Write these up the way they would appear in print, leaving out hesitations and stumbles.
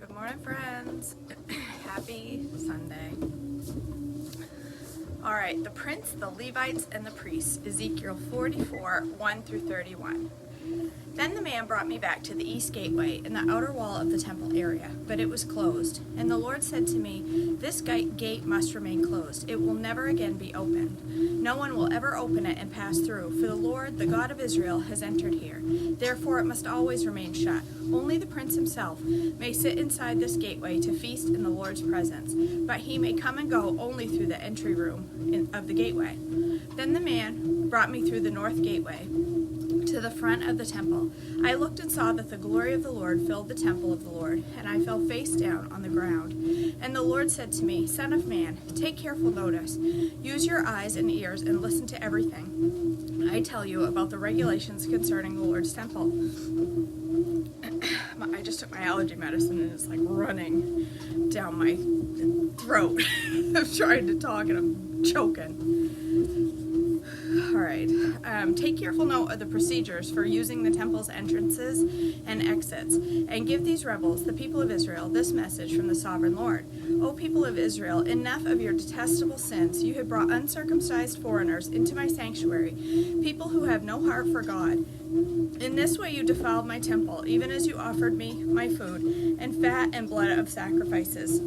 Good morning, friends. Happy Sunday. All right, the prince, the Levites, and the priests, Ezekiel 44, 1 through 31. Then the man brought me back to the east gateway in the outer wall of the temple area, but it was closed. And the Lord said to me, "This gate must remain closed. It will never again be opened. No one will ever open it and pass through, for the Lord, the God of Israel, has entered here. Therefore it must always remain shut. Only the prince himself may sit inside this gateway to feast in the Lord's presence, but he may come and go only through the entry room of the gateway." Then the man brought me through the north gateway to the front of the temple. I looked and saw that the glory of the Lord filled the temple of the Lord, and I fell face down on the ground. And the Lord said to me, "Son of man, take careful notice. Use your eyes and ears and listen to everything I tell you about the regulations concerning the Lord's temple." I just took my allergy medicine and it's like running down my throat. I'm trying to talk and I'm choking. All right. Take careful note of the procedures for using the temple's entrances and exits, and give these rebels, the people of Israel, this message from the sovereign Lord. O people of Israel, enough of your detestable sins. You have brought uncircumcised foreigners into my sanctuary, people who have no heart for God. In this way you defiled my temple, even as you offered me my food and fat and blood of sacrifices.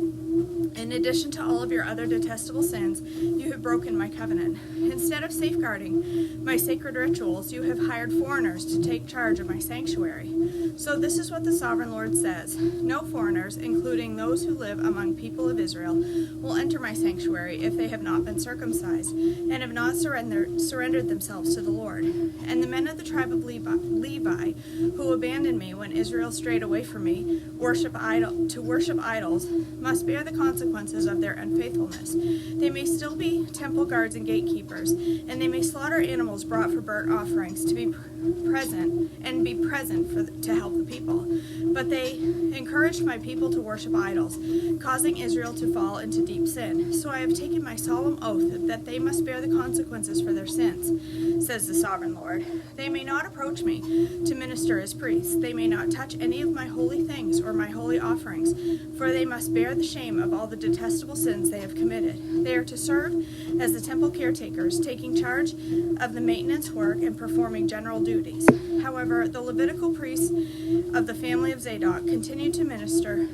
In addition to all of your other detestable sins, you have broken my covenant. Instead of safeguarding my sacred rituals, you have hired foreigners to take charge of my sanctuary. So this is what the sovereign Lord says: no foreigners, including those who live among people of Israel, will enter my sanctuary if they have not been circumcised and have not surrendered themselves to the Lord. And the men of the tribe of Levi, who abandoned me when Israel strayed away from me, worship idols, must bear the consequences of their unfaithfulness. They may still be temple guards and gatekeepers, and they may slaughter animals brought for burnt offerings to be present to help the people. But they encouraged my people to worship idols, causing Israel to fall into deep sin. So I have taken my solemn oath that they must bear the consequences for their sins, says the sovereign Lord. They may not approach me to minister as priests. They may not touch any of my holy things or my holy offerings, for they must bear the shame of all the detestable sins they have committed. They are to serve as the temple caretakers, taking charge of the maintenance work and performing general duties. However, the Levitical priests of the family of Zadok continued to minister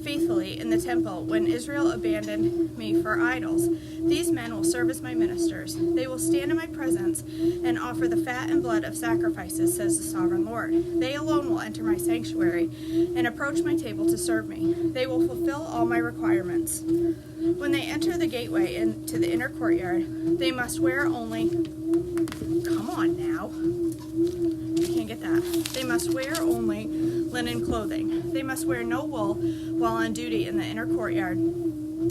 faithfully in the temple when Israel abandoned me for idols. These men will serve as my ministers. They will stand in my presence and offer the fat and blood of sacrifices, says the sovereign Lord. They alone will enter my sanctuary and approach my table to serve me. They will fulfill all my requirements. When they enter the gateway into the inner courtyard, they must wear only... Come on now. I can't get that. They must wear only linen clothing. They must wear no wool while on duty in the inner courtyard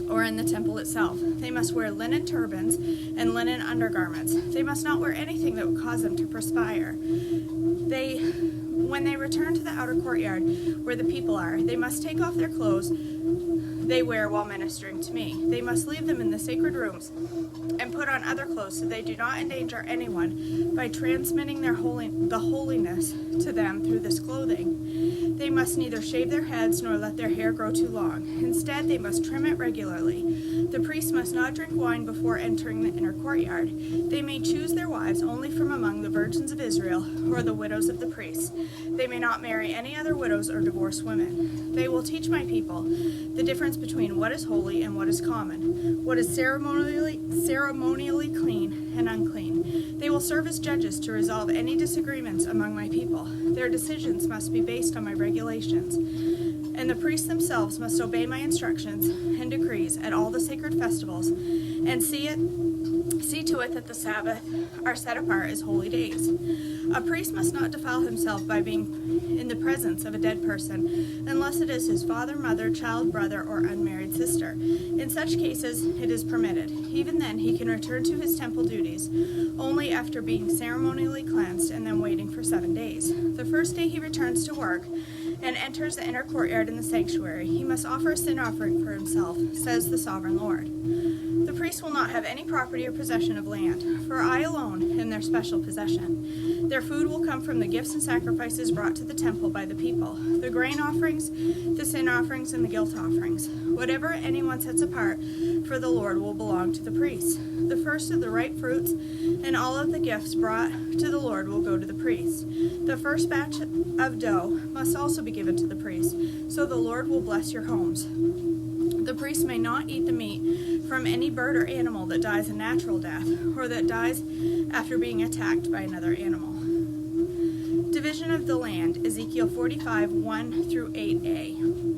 or in the temple itself. They must wear linen turbans and linen undergarments. They must not wear anything that would cause them to perspire. When they return to the outer courtyard where the people are, they must take off their clothes they wear while ministering to me. They must leave them in the sacred rooms and put on other clothes so they do not endanger anyone by transmitting the holiness to them through this clothing. They must neither shave their heads nor let their hair grow too long. Instead, they must trim it regularly. The priests must not drink wine before entering the inner courtyard. They may choose their wives only from among the virgins of Israel or the widows of the priests. They may not marry any other widows or divorced women. They will teach my people the difference between what is holy and what is common, what is ceremonially clean and unclean. They will serve as judges to resolve any disagreements among my people. Their decisions must be based on my regulations, and the priests themselves must obey my instructions and decrees at all the sacred festivals and see to it that the Sabbath are set apart as holy days. A priest must not defile himself by being in the presence of a dead person unless it is his father, mother, child, brother, or unmarried sister. In such cases, it is permitted. Even then, he can return to his temple duties only after being ceremonially cleansed and then waiting for 7 days. The first day he returns to work and enters the inner courtyard in the sanctuary, he must offer a sin offering for himself, says the sovereign Lord. The priest will not have any property or possession of land, for I alone am their special possession. Their food will come from the gifts and sacrifices brought to the temple by the people, the grain offerings, the sin offerings, and the guilt offerings. Whatever anyone sets apart for the Lord will belong to the priests. The first of the ripe fruits and all of the gifts brought to the Lord will go to the priests. The first batch of dough must also be given to the priest, so the Lord will bless your homes. The priest may not eat the meat from any bird or animal that dies a natural death, or that dies after being attacked by another animal. Division of the land, Ezekiel 45, 1 through 8a.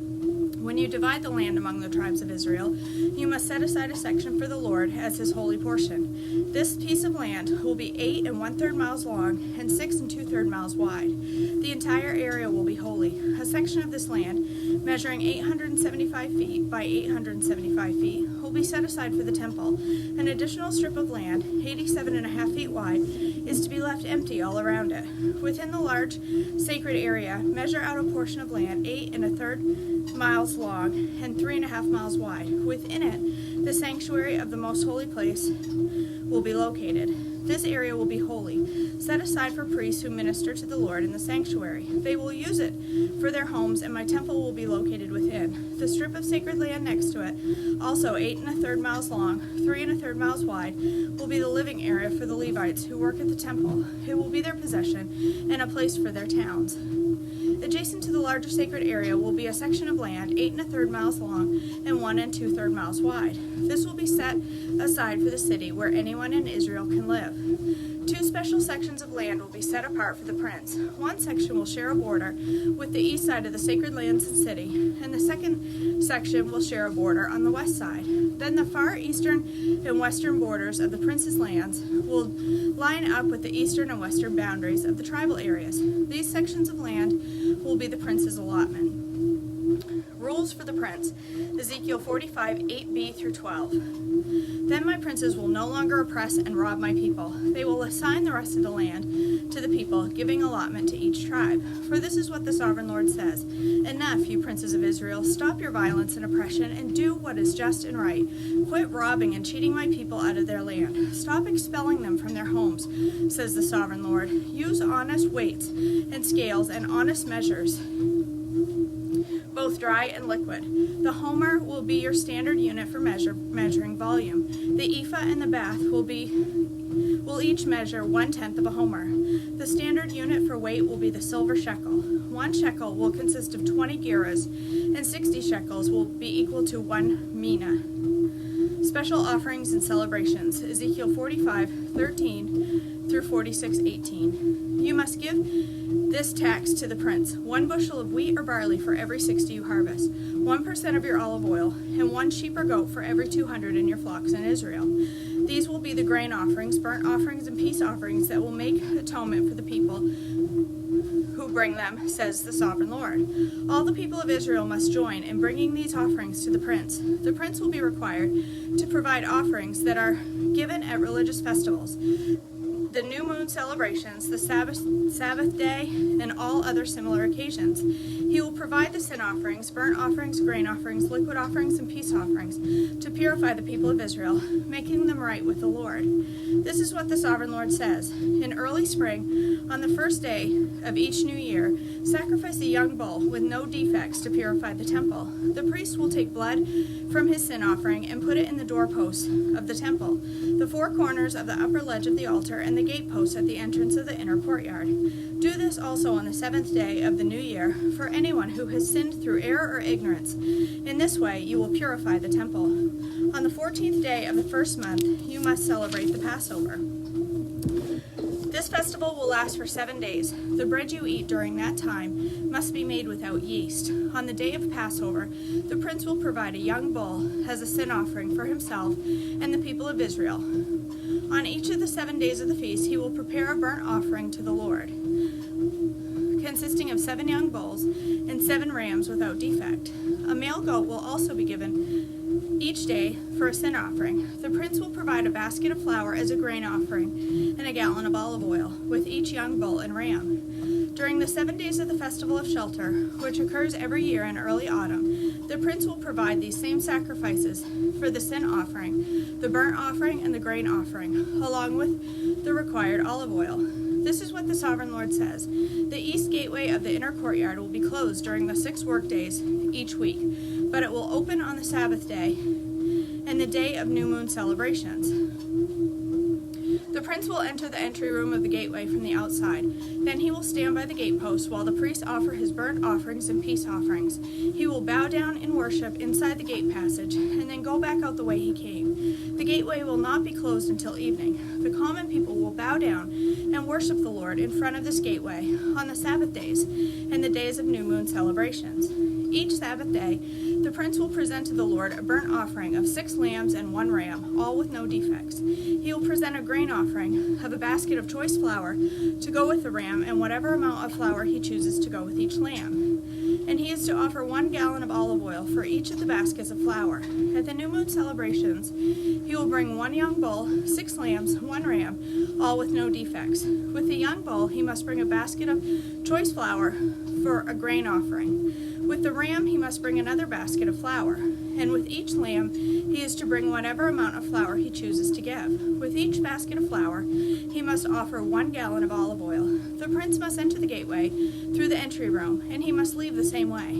When you divide the land among the tribes of Israel, you must set aside a section for the Lord as his holy portion. This piece of land will be 8 1/3 miles long and 6 2/3 miles wide. The entire area will be holy. A section of this land, measuring 875 feet by 875 feet, will be set aside for the temple. An additional strip of land, 87.5 feet wide, is to be left empty all around it. Within the large sacred area, measure out a portion of land 8 1/3 miles long and 3.5 miles wide. Within it, the sanctuary of the most holy place will be located. This area will be holy, set aside for priests who minister to the Lord in the sanctuary. They will use it for their homes, and my temple will be located within. The strip of sacred land next to it, also 8 1/3 miles long, 3 1/3 miles wide, will be the living area for the Levites who work at the temple. It will be their possession and a place for their towns. Adjacent to the larger sacred area will be a section of land 8 1/3 miles long and 1 2/3 miles wide. This will be set aside for the city where anyone in Israel can live. 2 special sections of land will be set apart for the prince. One section will share a border with the east side of the sacred lands and city, and the second section will share a border on the west side. Then the far eastern and western borders of the prince's lands will line up with the eastern and western boundaries of the tribal areas. These sections of land will be the prince's allotment. Rules for the prince, Ezekiel 45, 8b through 12. Then my princes will no longer oppress and rob my people. They will assign the rest of the land to the people, giving allotment to each tribe. For this is what the sovereign Lord says: Enough, you princes of Israel, stop your violence and oppression and do what is just and right. Quit robbing and cheating my people out of their land. Stop expelling them from their homes, says the sovereign Lord. Use honest weights and scales and honest measures, both dry and liquid. The homer will be your standard unit for measuring volume. The ephah and the bath will each measure 1/10 of a homer. The standard unit for weight will be the silver shekel. 1 shekel will consist of 20 gerahs, and 60 shekels will be equal to 1 mina. Special offerings and celebrations, Ezekiel 45, 13 through 46, 18. You must give this tax to the prince: 1 bushel of wheat or barley for every 60 you harvest, 1% of your olive oil, and 1 sheep or goat for every 200 in your flocks in Israel. These will be the grain offerings, burnt offerings, and peace offerings that will make atonement for the people who bring them, says the sovereign Lord. All the people of Israel must join in bringing these offerings to the prince. The prince will be required to provide offerings that are given at religious festivals, the new moon celebrations, the Sabbath day, and all other similar occasions. He will provide the sin offerings, burnt offerings, grain offerings, liquid offerings, and peace offerings to purify the people of Israel, making them right with the Lord. This is what the sovereign Lord says: In early spring, on the first day of each new year, sacrifice a young bull with no defects to purify the temple. The priest will take blood from his sin offering and put it in the doorposts of the temple, the 4 corners of the upper ledge of the altar, and the gateposts at the entrance of the inner courtyard. Do this also on the 7th day of the new year for anyone who has sinned through error or ignorance. In this way you will purify the temple. On the 14th day of the first month you must celebrate the Passover. This festival will last for 7 days. The bread you eat during that time must be made without yeast. On the day of Passover, the prince will provide a young bull as a sin offering for himself and the people of Israel. On each of the 7 days of the feast, he will prepare a burnt offering to the Lord, consisting of 7 young bulls and 7 rams without defect. A male goat will also be given each day for a sin offering. The prince will provide a basket of flour as a grain offering and a gallon of olive oil with each young bull and ram. During the 7 days of the Festival of Shelter, which occurs every year in early autumn, the prince will provide these same sacrifices for the sin offering, the burnt offering, and the grain offering, along with the required olive oil. This is what the Sovereign Lord says. The east gateway of the inner courtyard will be closed during the 6 work days each week, but it will open on the Sabbath day and the day of new moon celebrations. The prince will enter the entry room of the gateway from the outside. Then he will stand by the gatepost while the priests offer his burnt offerings and peace offerings. He will bow down in worship inside the gate passage and then go back out the way he came. The gateway will not be closed until evening. The common people will bow down and worship the Lord in front of this gateway on the Sabbath days and the days of new moon celebrations. Each Sabbath day, the prince will present to the Lord a burnt offering of 6 lambs and 1 ram, all with no defects. He will present a grain offering of a basket of choice flour to go with the ram and whatever amount of flour he chooses to go with each lamb. And he is to offer 1 gallon of olive oil for each of the baskets of flour. At the new moon celebrations, he will bring 1 young bull, 6 lambs, 1 ram, all with no defects. With the young bull, he must bring a basket of choice flour for a grain offering. With the ram, he must bring another basket of flour. And with each lamb, he is to bring whatever amount of flour he chooses to give. With each basket of flour, he must offer 1 gallon of olive oil. The prince must enter the gateway through the entry room, and he must leave the same way.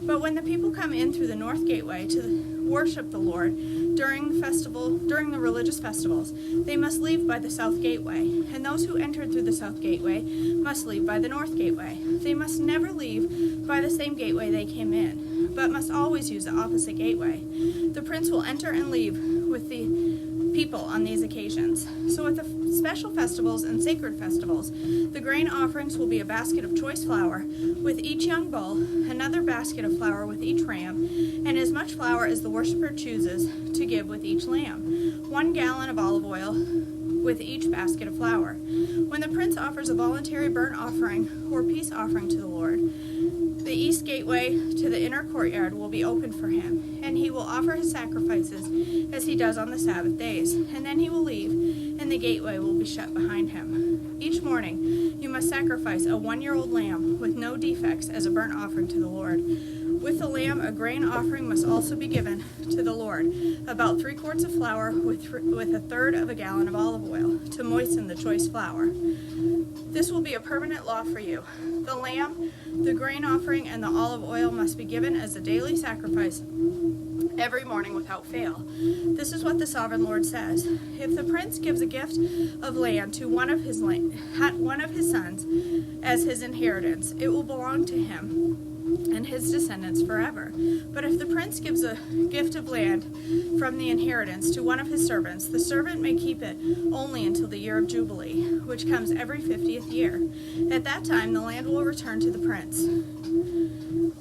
But when the people come in through the north gateway to worship the Lord during the religious festivals, they must leave by the south gateway, and those who entered through the south gateway must leave by the north gateway. They must never leave by the same gateway they came in, but must always use the opposite gateway. The prince will enter and leave with the people on these occasions. So at the special festivals and sacred festivals, the grain offerings will be a basket of choice flour with each young bull, another basket of flour with each ram, and as much flour as the worshiper chooses to give with each lamb, 1 gallon of olive oil with each basket of flour. When the prince offers a voluntary burnt offering or peace offering to the Lord, the east gateway to the inner courtyard will be open for him, and he will offer his sacrifices as he does on the Sabbath days, and then he will leave, and the gateway will be shut behind him. Each morning, you must sacrifice a 1-year-old lamb with no defects as a burnt offering to the Lord. With the lamb, a grain offering must also be given to the Lord, about 3 quarts of flour with 1/3 of a gallon of olive oil to moisten the choice flour. This will be a permanent law for you. The lamb, the grain offering, and the olive oil must be given as a daily sacrifice every morning without fail. This is what the Sovereign Lord says. If the prince gives a gift of land to one of his sons as his inheritance, it will belong to him and his descendants forever. But if the prince gives a gift of land from the inheritance to one of his servants, the servant may keep it only until the year of Jubilee, which comes every 50th year. At that time, the land will return to the prince.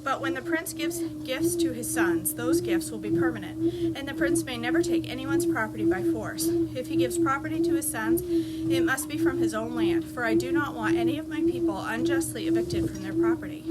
But when the prince gives gifts to his sons, those gifts will be permanent, and the prince may never take anyone's property by force. If he gives property to his sons, it must be from his own land, for I do not want any of my people unjustly evicted from their property.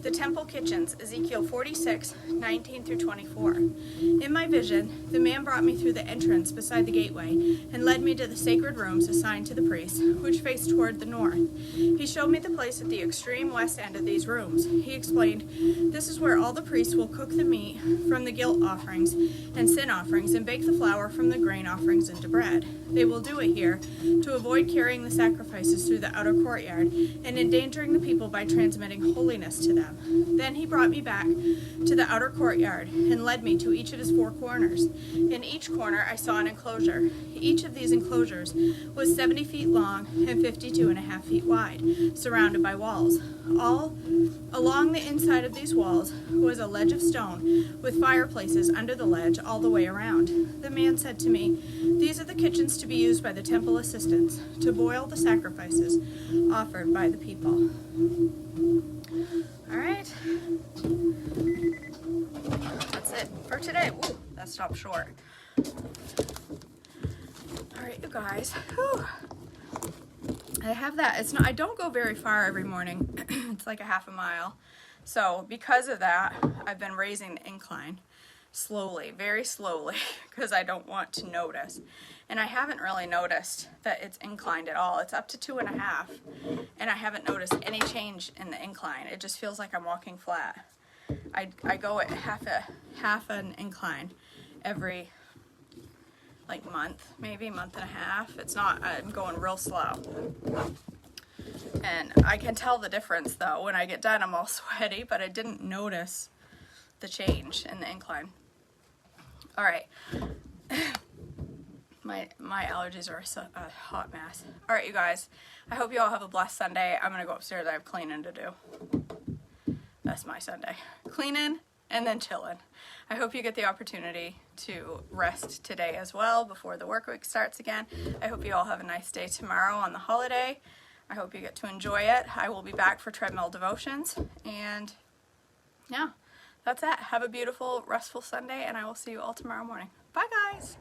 The temple kitchens, Ezekiel 46:19 through 24. In my vision, the man brought me through the entrance beside the gateway and led me to the sacred rooms assigned to the priests, which faced toward the north. He showed me the place at the extreme west end of these rooms. He explained, "This is where all the priests will cook the meat from the guilt offerings and sin offerings and bake the flour from the grain offerings into bread. They will do it here to avoid carrying the sacrifices through the outer courtyard and endangering the people by transmitting holiness to them." Then he brought me back to the outer courtyard and led me to each of its 4 corners. In each corner I saw an enclosure. Each of these enclosures was 70 feet long and 52.5 feet wide, surrounded by walls. All along the inside of these walls was a ledge of stone with fireplaces under the ledge all the way around. The man said to me, "These are the kitchens to be used by the temple assistants to boil the sacrifices offered by the people." All right, that's it for today. Ooh, that stopped short. All right, you guys. Whew. I have that. I don't go very far every morning. It's like a half a mile. So because of that, I've been raising the incline slowly, very slowly, because I don't want to notice. And I haven't really noticed that it's inclined at all. It's up to 2.5, and I haven't noticed any change in the incline. It just feels like I'm walking flat. I go at half an incline every like month, maybe month and a half. It's not, I'm going real slow. And I can tell the difference though. When I get done, I'm all sweaty, but I didn't notice the change in the incline. All right. My allergies are a hot mess. All right, you guys. I hope you all have a blessed Sunday. I'm going to go upstairs. I have cleaning to do. That's my Sunday. Cleaning and then chilling. I hope you get the opportunity to rest today as well before the work week starts again. I hope you all have a nice day tomorrow on the holiday. I hope you get to enjoy it. I will be back for Treadmill Devotions. And yeah, that's it. Have a beautiful, restful Sunday, and I will see you all tomorrow morning. Bye, guys.